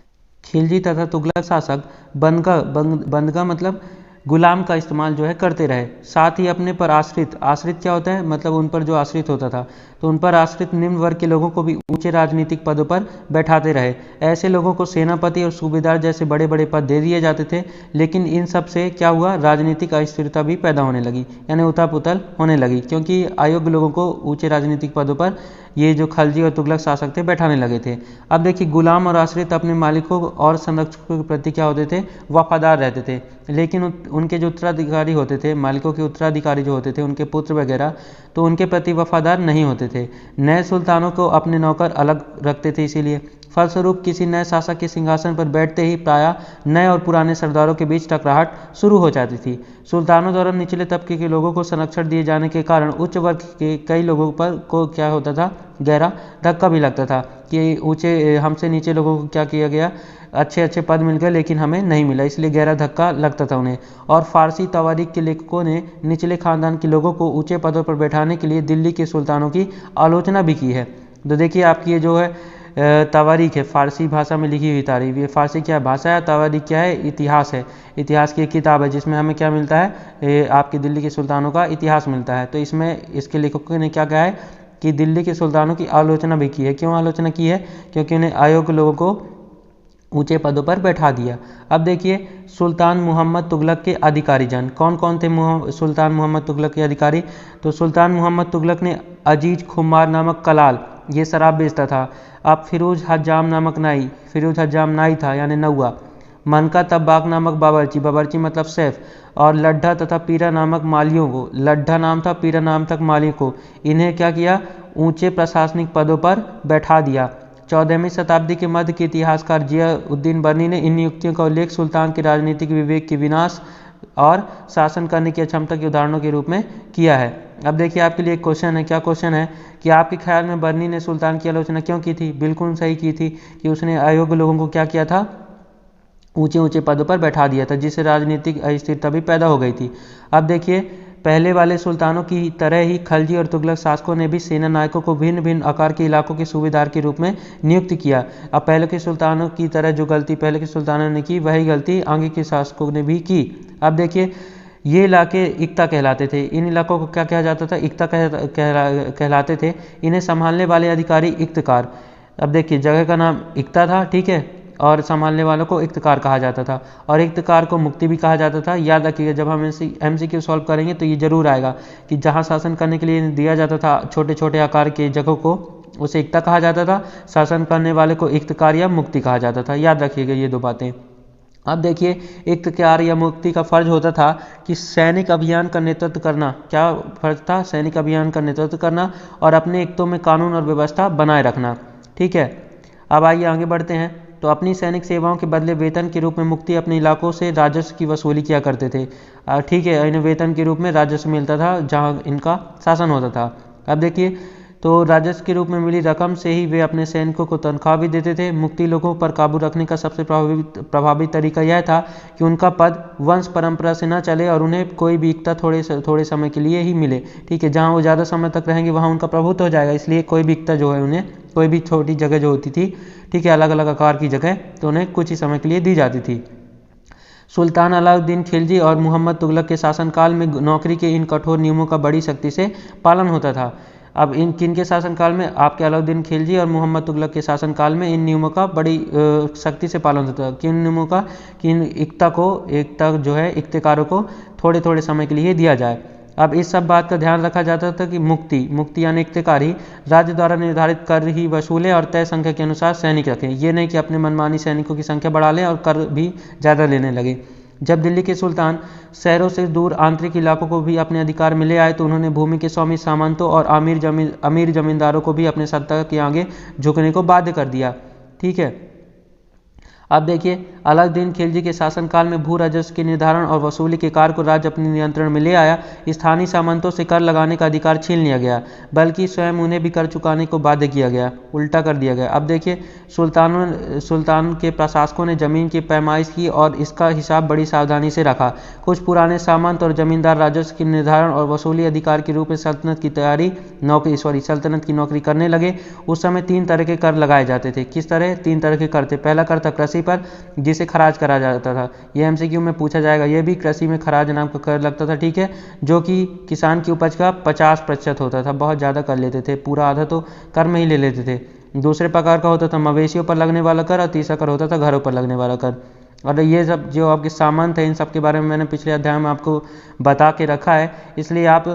खिलजी तथा तुगलक शासक बंदगा मतलब गुलाम का इस्तेमाल जो है करते रहे, साथ ही अपने पर आश्रित क्या होता है, मतलब उन पर जो आश्रित होता था, तो उन पर आश्रित निम्न वर्ग के लोगों को भी ऊंचे राजनीतिक पदों पर बैठाते रहे। ऐसे लोगों को सेनापति और सूबेदार जैसे बड़े बड़े पद दे दिए जाते थे। लेकिन इन सब से क्या हुआ, राजनीतिक अस्थिरता भी पैदा होने लगी, यानी उथल-पुथल होने लगी, क्योंकि अयोग्य लोगों को ऊंचे राजनीतिक पदों पर ये जो खलजी और तुगलक शासक थे बैठाने लगे थे। अब देखिए गुलाम और आश्रित अपने मालिकों और संरक्षकों के प्रति क्या होते थे, वफादार रहते थे। लेकिन उनके जो उत्तराधिकारी होते थे, मालिकों के उत्तराधिकारी जो होते थे, उनके पुत्र वगैरह, तो उनके प्रति वफादार नहीं होते थे। नए सुल्तानों को अपने नौकर अलग रखते थे। इसीलिए फलस्वरूप किसी नए शासक के सिंहासन पर बैठते ही प्रायः नए और पुराने सरदारों के बीच टकराहट शुरू हो जाती थी। सुल्तानों द्वारा निचले तबके के लोगों को संरक्षण दिए जाने के कारण उच्च वर्ग के कई लोगों पर को क्या होता था, गहरा धक्का भी लगता था कि हमसे नीचे लोगों को क्या किया गया, अच्छे अच्छे पद मिल गए लेकिन हमें नहीं मिला, इसलिए गहरा धक्का लगता था उन्हें। और फारसी तवारीख के लेखकों ने निचले खानदान के लोगों को ऊंचे पदों पर बैठाने के लिए दिल्ली के सुल्तानों की आलोचना भी की है। तो देखिए आपकी ये जो है तवारीख है, फारसी भाषा में लिखी हुई तारीख। ये फारसी क्या भाषा है, तवारीख क्या है, इतिहास है। इतिहास की एक किताब है जिसमें हमें क्या मिलता है, आपके दिल्ली के सुल्तानों का इतिहास मिलता है। तो इसमें इसके लेखकों ने क्या कहा है कि दिल्ली के सुल्तानों की आलोचना भी की है। क्यों आलोचना की है, क्योंकि उन्हें अयोग्य लोगों को ऊंचे पदों पर बैठा दिया। अब देखिए सुल्तान मोहम्मद तुगलक के अधिकारी जन कौन कौन थे, सुल्तान मोहम्मद तुगलक के अधिकारी। तो सुल्तान मोहम्मद तुगलक ने अजीज खुमार नामक कलाल, ये शराब बेचता था। अब फिरोज हज्जाम नामक नाई, फिरोज हज्जाम नाई था यानी नौआ। मनका तब्बाक नामक बावर्ची, बावर्ची मतलब शेफ। और लड्ढा तथा पीरा नामक मालियों को, लड्ढा नाम था, पीरा नाम तक मालियों को, इन्हें क्या किया, ऊंचे प्रशासनिक पदों पर बैठा दिया। 14वीं शताब्दी के मध्य के इतिहासकार जिया-उद-दीन बर्नी ने इन युक्तियों का उल्लेख सुल्तान के राजनीतिक विवेक के विनाश और शासन करने की अक्षमता के उदाहरणों के रूप में किया है। अब देखिए आपके लिए एक क्वेश्चन है। क्या क्वेश्चन है कि आपके ख्याल में बर्नी ने सुल्तान की आलोचना क्यों की थी? बिल्कुल सही की थी कि उसने अयोग्य लोगों को क्या किया था, ऊंचे ऊंचे पदों पर बैठा दिया था, जिससे राजनीतिक अस्थिरता भी पैदा हो गई थी। अब देखिए पहले वाले सुल्तानों की तरह ही खलजी और तुगलक शासकों ने भी सेना नायकों को भिन्न भिन्न आकार के इलाकों के सूबेदार के रूप में नियुक्त किया। अब पहले के सुल्तानों की तरह जो गलती पहले के सुल्तानों ने की, वही गलती आगे के शासकों ने भी की। अब देखिए ये इलाके इक्ता कहलाते थे। इन इलाकों को क्या कहा जाता था, इक्ता कहलाते थे। इन्हें संभालने वाले अधिकारी इक्तकार। अब देखिए जगह का नाम इक्ता था, ठीक है, और संभालने वालों को इक्तकार कहा जाता था, और इक्तकार को मुक्ति भी कहा जाता था। याद रखिएगा जब हम MCQ सॉल्व करेंगे तो ये जरूर आएगा कि जहाँ शासन करने के लिए दिया जाता था छोटे छोटे आकार के जगहों को, उसे इक्ता कहा जाता था। शासन करने वाले को इक्तकार या मुक्ति कहा जाता था। याद रखिएगा ये दो बातें। अब देखिए इक्तकार या मुक्ति का फर्ज होता था कि सैनिक अभियान का नेतृत्व करना। क्या फर्ज था? सैनिक अभियान का नेतृत्व करना और अपने इक्तों में कानून और व्यवस्था बनाए रखना। ठीक है, अब आइए आगे बढ़ते हैं। तो अपनी सैनिक सेवाओं के बदले वेतन के रूप में मुक्ति अपने इलाकों से राजस्व की वसूली किया करते थे। ठीक है, इन्हें वेतन के रूप में राजस्व मिलता था जहाँ इनका शासन होता था। अब देखिए, तो राजस्व के रूप में मिली रकम से ही वे अपने सैनिकों को तनख्वाह भी देते थे। मुक्ति लोगों पर काबू रखने का सबसे प्रभावी तरीका यह था कि उनका पद वंश परंपरा से न चले और उन्हें कोई भी एकता थोड़े समय के लिए ही मिले। ठीक है, जहाँ वो ज़्यादा समय तक रहेंगे वहाँ उनका प्रभुत्व हो जाएगा, इसलिए कोई भी एकता जो है उन्हें, कोई भी छोटी जगह जो होती थी, ठीक है, अलग अलग आकार की जगह, तो उन्हें कुछ ही समय के लिए दी जाती थी। सुल्तान अलाउद्दीन खिलजी और मोहम्मद तुगलक के शासनकाल में नौकरी के इन कठोर नियमों का बड़ी सख्ती से पालन होता था। अब इन किन के शासनकाल में? आपके अलाउद्दीन खिलजी और मोहम्मद तुगलक के शासनकाल में इन नियमों का बड़ी सख्ती से पालन होता था। किन नियमों का? कि इन एकता जो है इख्तियारों को थोड़े थोड़े समय के लिए दिया जाए। अब इस सब बात का ध्यान रखा जाता था कि मुक्ति यानी इख्तियार ही राज्य द्वारा निर्धारित कर ही वसूलें और तय संख्या के अनुसार सैनिक रखें। ये नहीं कि अपने मनमानी सैनिकों की संख्या बढ़ा लें और कर भी ज़्यादा लेने लगे। जब दिल्ली के सुल्तान शहरों से दूर आंतरिक इलाकों को भी अपने अधिकार में ले आए तो उन्होंने भूमि के स्वामी सामंतों और अमीर जमींदारों को भी अपने सत्ता के आगे झुकने को बाध्य कर दिया। ठीक है, अब देखिए, अलाउद्दीन खिलजी के शासनकाल में भू राजस्व के निर्धारण और वसूली के कार्य को राज्य अपने नियंत्रण में ले आया। स्थानीय सामंतों से कर लगाने का अधिकार छीन लिया गया, बल्कि स्वयं उन्हें भी कर चुकाने को बाध्य किया गया, उल्टा कर दिया गया। अब देखिए, सुल्तान के प्रशासकों ने जमीन की पैमाइश की और इसका हिसाब बड़ी सावधानी से रखा। कुछ पुराने सामंत और जमींदार राजस्व के निर्धारण और वसूली अधिकार के रूप में सल्तनत की नौकरी करने लगे। उस समय 3 तरह के कर लगाए जाते थे। किस तरह? 3 तरह के कर थे। पहला कर था कृषि पर, जिसे खराज करा जाता था। यह एमसीक्यू में पूछा जाएगा। यह भी कृषि में खराज नाम का कर लगता था। ठीक है, जो कि किसान की उपज का 50% होता था। बहुत ज़्यादा कर लेते थे, पूरा आधा तो कर में ही ले लेते थे। दूसरे प्रकार का होता था मवेशियों पर लगने वाला कर और तीसरा कर होता था घरों पर लगने वाला कर। और ये सब जो आपके सामंत है, इन सब के बारे में मैंने पिछले अध्याय में आपको बता के रखा है, इसलिए आप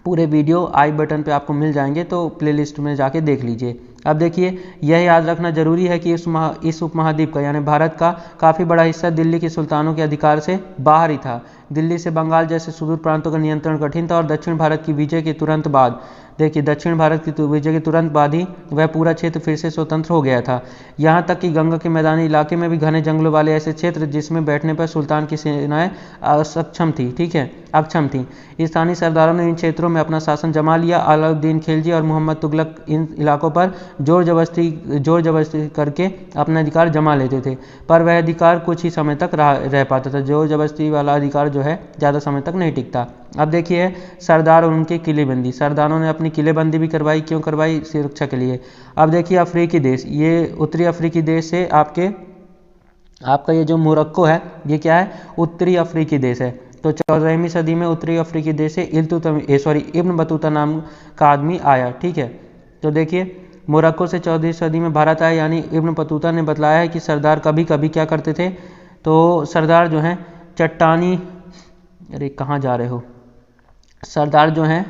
पूरे वीडियो आई बटन पे आपको मिल जाएंगे, तो प्लेलिस्ट में जाके देख लीजिए। अब देखिए, यह याद रखना जरूरी है कि इस उपमहाद्वीप का यानी भारत का काफ़ी बड़ा हिस्सा दिल्ली के सुल्तानों के अधिकार से बाहर ही था। दिल्ली से बंगाल जैसे सुदूर प्रांतों का नियंत्रण कठिन था और दक्षिण भारत की विजय के तुरंत बाद, देखिए, दक्षिण भारत की विजय के तुरंत बाद ही वह पूरा क्षेत्र फिर से स्वतंत्र हो गया था। यहाँ तक कि गंगा के मैदानी इलाके में भी घने जंगलों वाले ऐसे क्षेत्र जिसमें बैठने पर सुल्तान की सेनाएं अक्षम थी। स्थानीय सरदारों ने इन क्षेत्रों में अपना शासन जमा लिया। अलाउद्दीन खिलजी और मोहम्मद तुगलक इन इलाकों पर जोर जबरदस्ती करके अपना अधिकार जमा लेते थे, पर वह अधिकार कुछ ही समय तक रह पाता था। जोर जबरदस्ती वाला अधिकार जो है ज़्यादा समय तक नहीं टिकता। अब देखिए, सरदार और उनकी किलेबंदी। सरदारों ने अपनी किलेबंदी भी करवाई। क्यों करवाई? सुरक्षा के लिए। अब देखिए, अफ्रीकी देश, ये उत्तरी अफ्रीकी देश से आपका ये जो मोरक्को है, ये क्या है? उत्तरी अफ्रीकी देश है। तो 14वीं सदी में उत्तरी अफ्रीकी देश से इब्न बतूता नाम का आदमी आया। ठीक है, तो देखिए, मोरक्को से 14वीं सदी में भारत आया, यानी इब्न बतूता ने बतलाया है कि सरदार कभी कभी क्या करते थे, तो सरदार जो हैं कहाँ जा रहे हो? सरदार जो हैं,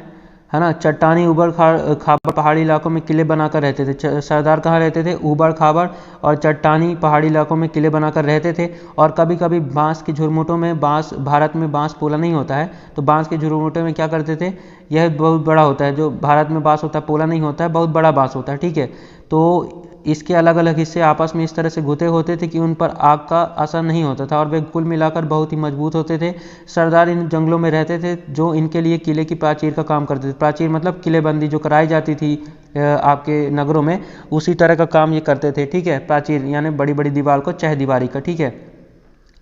है ना, चट्टानी उबड़ खाबड़ पहाड़ी इलाकों में किले बनाकर रहते थे। सरदार कहाँ रहते थे? उबड़ खाबड़ और चट्टानी पहाड़ी इलाकों में किले बनाकर रहते थे। और कभी कभी बांस के झुरमुटों में, भारत में बांस पोला नहीं होता है, तो बांस के झुरमुटों में क्या करते थे? यह बहुत बड़ा होता है, जो भारत में बांस होता है पोला नहीं होता है, बहुत बड़ा बांस होता है। ठीक है, तो इसके अलग अलग हिस्से आपस में इस तरह से गुथे होते थे कि उन पर आग का असर नहीं होता था और वे कुल मिलाकर बहुत ही मजबूत होते थे। सरदार इन जंगलों में रहते थे, जो इनके लिए किले की प्राचीर का काम करते थे। प्राचीर मतलब किलेबंदी जो कराई जाती थी आपके नगरों में, उसी तरह का काम ये करते थे। ठीक है, प्राचीर यानी बड़ी बड़ी दीवार को चहदीवारी का। ठीक है,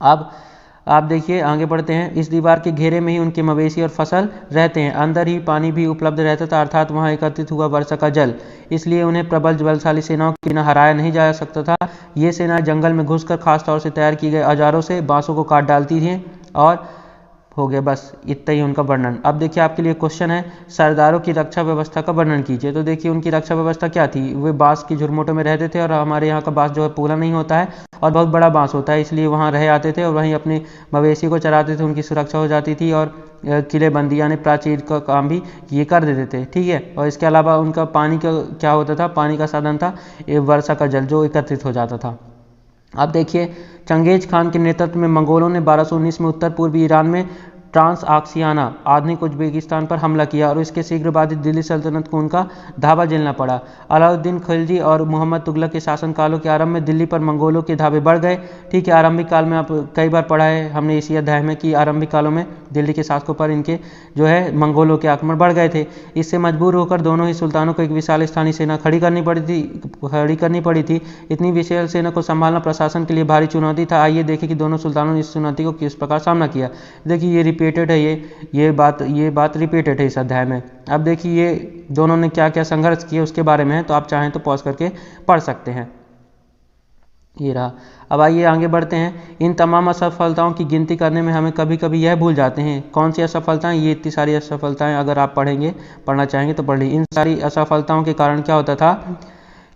अब आप देखिए, आगे बढ़ते हैं। इस दीवार के घेरे में ही उनके मवेशी और फसल रहते हैं। अंदर ही पानी भी उपलब्ध रहता था, अर्थात वहाँ एकत्रित हुआ वर्षा का जल, इसलिए उन्हें प्रबल बलशाली सेनाओं के बिना हराया नहीं जा सकता था। ये सेना जंगल में घुसकर खासतौर से तैयार किए गए औजारों से बांसों को काट डालती थी। और हो गया, बस इतना ही उनका वर्णन। अब देखिए, आपके लिए क्वेश्चन है, सरदारों की रक्षा व्यवस्था का वर्णन कीजिए। तो देखिए, उनकी रक्षा व्यवस्था क्या थी? वे बांस की झुरमुटों में रहते थे और हमारे यहाँ का बांस जो है पोला नहीं होता है और बहुत बड़ा बांस होता है, इसलिए वहाँ रह आते थे और वहीं अपने मवेशी को चराते थे। उनकी सुरक्षा हो जाती थी और किलेबंदी यानी प्राचीर का काम भी ये कर देते थे। ठीक है, और इसके अलावा उनका पानी का क्या होता था? पानी का साधन था वर्षा का जल, जो एकत्रित हो जाता था। अब देखिए, चंगेज खान के नेतृत्व में मंगोलों ने 1219 में उत्तर पूर्वी ईरान में ट्रांसआक्सियाना आधुनिक उज्बेकिस्तान पर हमला किया और इसके शीघ्र बाद दिल्ली सल्तनत को उनका धावा झेलना पड़ा। अलाउद्दीन खिलजी और मोहम्मद तुगलक के शासनकालों के आरंभ में दिल्ली पर मंगोलों के धावे बढ़ गए। ठीक है, आरंभिक काल में आप कई बार पढ़ा है हमने इसी अध्याय में कि आरंभिक कालों में दिल्ली के शासकों पर इनके जो है मंगोलों के आक्रमण बढ़ गए थे। इससे मजबूर होकर दोनों ही सुल्तानों को एक विशाल स्थानीय सेना खड़ी करनी पड़ी थी। इतनी विशाल सेना को संभालना प्रशासन के लिए भारी चुनौती था। आइए देखें कि दोनों सुल्तानों ने इस चुनौती को किस प्रकार सामना किया। देखिए ये रिपीटेड है, ये बात रिपीटेड है इस अध्याय में। अब देखिए ये दोनों ने क्या क्या संघर्ष किए उसके बारे में है, तो आप चाहें तो पॉज करके पढ़ सकते हैं। ये रहा। अब आइए आगे बढ़ते हैं। इन तमाम असफलताओं की गिनती करने में हमें कभी कभी यह भूल जाते हैं कौन सी असफलताएं। ये इतनी सारी असफलताएं अगर आप पढ़ना चाहेंगे तो पढ़ लीजिए। इन सारी असफलताओं के कारण क्या होता था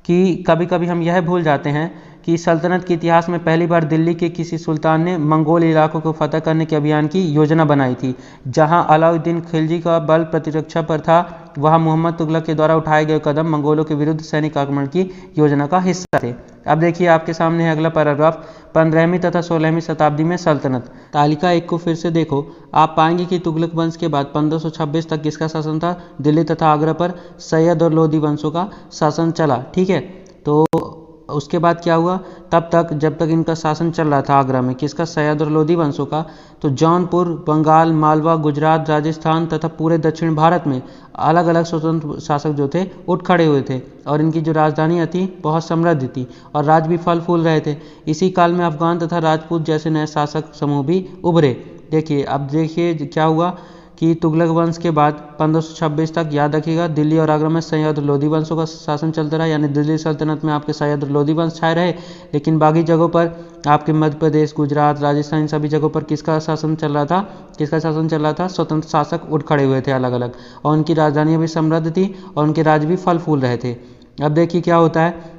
कि कभी कभी हम यह भूल जाते हैं कि सल्तनत के इतिहास में पहली बार दिल्ली के किसी सुल्तान ने मंगोल इलाकों को फतह करने के अभियान की योजना बनाई थी। जहां अलाउद्दीन खिलजी का बल प्रतिरक्षा पर था, वहां मोहम्मद तुगलक के द्वारा उठाए गए कदम मंगोलों के विरुद्ध सैनिक आक्रमण की योजना का हिस्सा थे। अब देखिए आपके सामने है अगला पैराग्राफ। 15वीं तथा 16वीं शताब्दी में सल्तनत। तालिका 1 को फिर से देखो। आप पाएंगे कि तुगलक वंश के बाद 1526 तक किसका शासन था? दिल्ली तथा आगरा पर सैयद और लोदी वंशों का शासन चला। ठीक है, तो उसके बाद क्या हुआ? तब तक जब तक इनका शासन चल रहा था आगरा में, किसका? सैयद और लोदी वंशों का। तो जौनपुर, बंगाल, मालवा, गुजरात, राजस्थान तथा पूरे दक्षिण भारत में अलग अलग स्वतंत्र शासक जो थे उठ खड़े हुए थे और इनकी जो राजधानियाँ थी बहुत समृद्ध थी और राज भी फल फूल रहे थे। इसी काल में अफगान तथा राजपूत जैसे नए शासक समूह भी उभरे। देखिए अब देखिए क्या हुआ कि तुगलक वंश के बाद 1526 तक, याद रखिएगा, दिल्ली और आगरा में सैयद और लोदी वंशों का शासन चलता रहा। यानी दिल्ली सल्तनत में आपके सैयद और लोदी वंश छाए रहे, लेकिन बाकी जगहों पर आपके मध्य प्रदेश, गुजरात, राजस्थान, इन सभी जगहों पर किसका शासन चल रहा था? स्वतंत्र शासक उठ खड़े हुए थे अलग अलग, और उनकी राजधानियाँ भी समृद्ध थी और उनके राज भी फल फूल रहे थे। अब देखिए क्या होता है।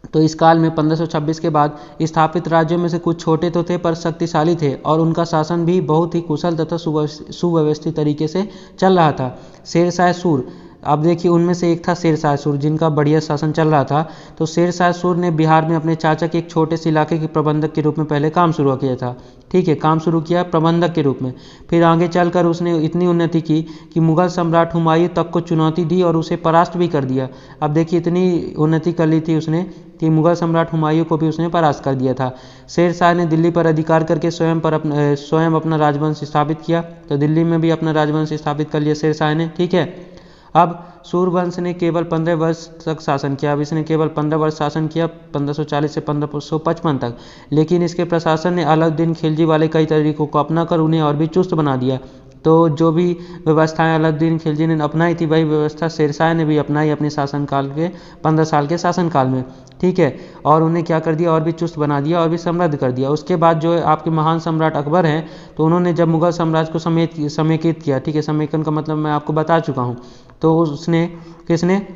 तो इस काल में 1526 के बाद स्थापित राज्यों में से कुछ छोटे तो थे पर शक्तिशाली थे और उनका शासन भी बहुत ही कुशल तथा सुव्यवस्थित तरीके से चल रहा था। शेरशाह सूर, अब देखिए उनमें से एक था शेरशाह सूर जिनका बढ़िया शासन चल रहा था। तो शेरशाह सूर ने बिहार में अपने चाचा के एक छोटे से इलाके के प्रबंधक के रूप में पहले काम शुरू किया था। ठीक है, काम शुरू किया प्रबंधक के रूप में। फिर आगे चलकर उसने इतनी उन्नति की कि मुगल सम्राट हुमायूं तक को चुनौती दी और उसे परास्त भी कर दिया। अब देखिए इतनी उन्नति कर ली थी उसने कि मुगल सम्राट हुमायूं को भी उसने परास्त कर दिया था। शेरशाह ने दिल्ली पर अधिकार करके स्वयं अपना राजवंश स्थापित किया। तो दिल्ली में भी अपना राजवंश स्थापित कर लिया शेरशाह ने। ठीक है, अब सूरवंश ने केवल 15 वर्ष तक शासन किया। अब इसने केवल 15 वर्ष शासन किया, 1540 से 1555 तक। लेकिन इसके प्रशासन ने अलाउद्दीन खिलजी वाले कई तरीकों को अपनाकर उन्हें और भी चुस्त बना दिया। तो जो भी व्यवस्थाएं अलाउद्दीन खिलजी ने अपनाई थी वही व्यवस्था शेरशाह ने भी अपनाई अपने शासनकाल के 15 साल के शासनकाल में। ठीक है, और उन्हें क्या कर दिया? और भी चुस्त बना दिया और भी समृद्ध कर दिया। उसके बाद जो है आपके महान सम्राट अकबर हैं, तो उन्होंने जब मुगल साम्राज्य को समेकित किया। ठीक है, समेकन का मतलब मैं आपको बता चुका हूँ। तो किसने?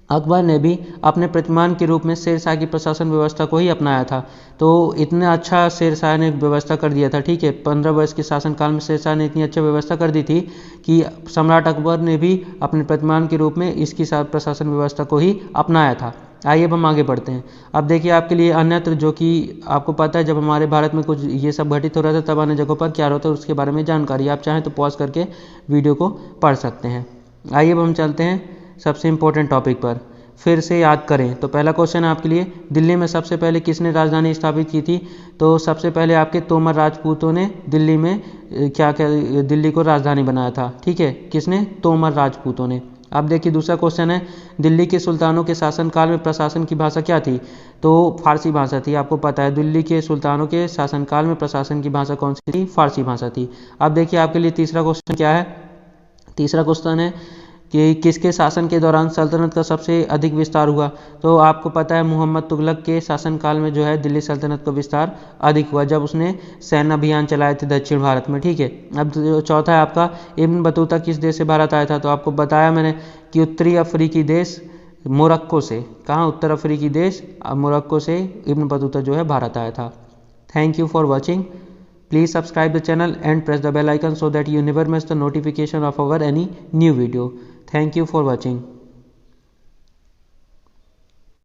अकबर ने भी अपने प्रतिमान के रूप में शेरशाह की प्रशासन व्यवस्था को ही अपनाया था। तो इतना अच्छा शेरशाह ने व्यवस्था कर दिया था। ठीक है, 15 वर्ष के शासनकाल में शेरशाह ने इतनी अच्छी व्यवस्था कर दी थी कि सम्राट अकबर ने भी अपने प्रतिमान के रूप में इसकी प्रशासन व्यवस्था को ही अपनाया था। आइए अब हम आगे बढ़ते हैं। अब देखिए आपके लिए अन्यत्र, जो कि आपको पता है जब हमारे भारत में कुछ ये सब घटित हो रहा था तब अन्य जगहों पर क्या होता है उसके बारे में जानकारी आप चाहें तो पॉज करके वीडियो को पढ़ सकते हैं। आइए अब हम चलते हैं सबसे इम्पोर्टेंट टॉपिक पर। फिर से याद करें तो पहला क्वेश्चन है आपके लिए, दिल्ली में सबसे पहले किसने राजधानी स्थापित की थी? तो सबसे पहले आपके तोमर राजपूतों ने दिल्ली में दिल्ली को राजधानी बनाया था। ठीक है, किसने? तोमर राजपूतों ने। अब देखिए दूसरा क्वेश्चन है, दिल्ली के सुल्तानों के शासनकाल में प्रशासन की भाषा क्या थी? तो फारसी भाषा थी। आपको पता है दिल्ली के सुल्तानों के शासनकाल में प्रशासन की भाषा कौन सी थी? फारसी भाषा थी। अब देखिए आपके लिए तीसरा क्वेश्चन क्या है? तीसरा क्वेश्चन है कि किसके शासन के दौरान सल्तनत का सबसे अधिक विस्तार हुआ? तो आपको पता है मोहम्मद तुगलक के शासनकाल में जो है दिल्ली सल्तनत का विस्तार अधिक हुआ जब उसने सैन्य अभियान चलाए थे दक्षिण भारत में। ठीक है, अब चौथा है आपका, इब्न बतूता किस देश से भारत आया था? तो आपको बताया मैंने कि उत्तरी अफ्रीकी देश मोरक्को से। कहाँ? उत्तर अफ्रीकी देश मोरक्को से इब्न बतूता जो है भारत आया था। Thank you for watching. Please subscribe the channel and press the bell icon so that you never miss the notification of our any new video. Thank you for watching.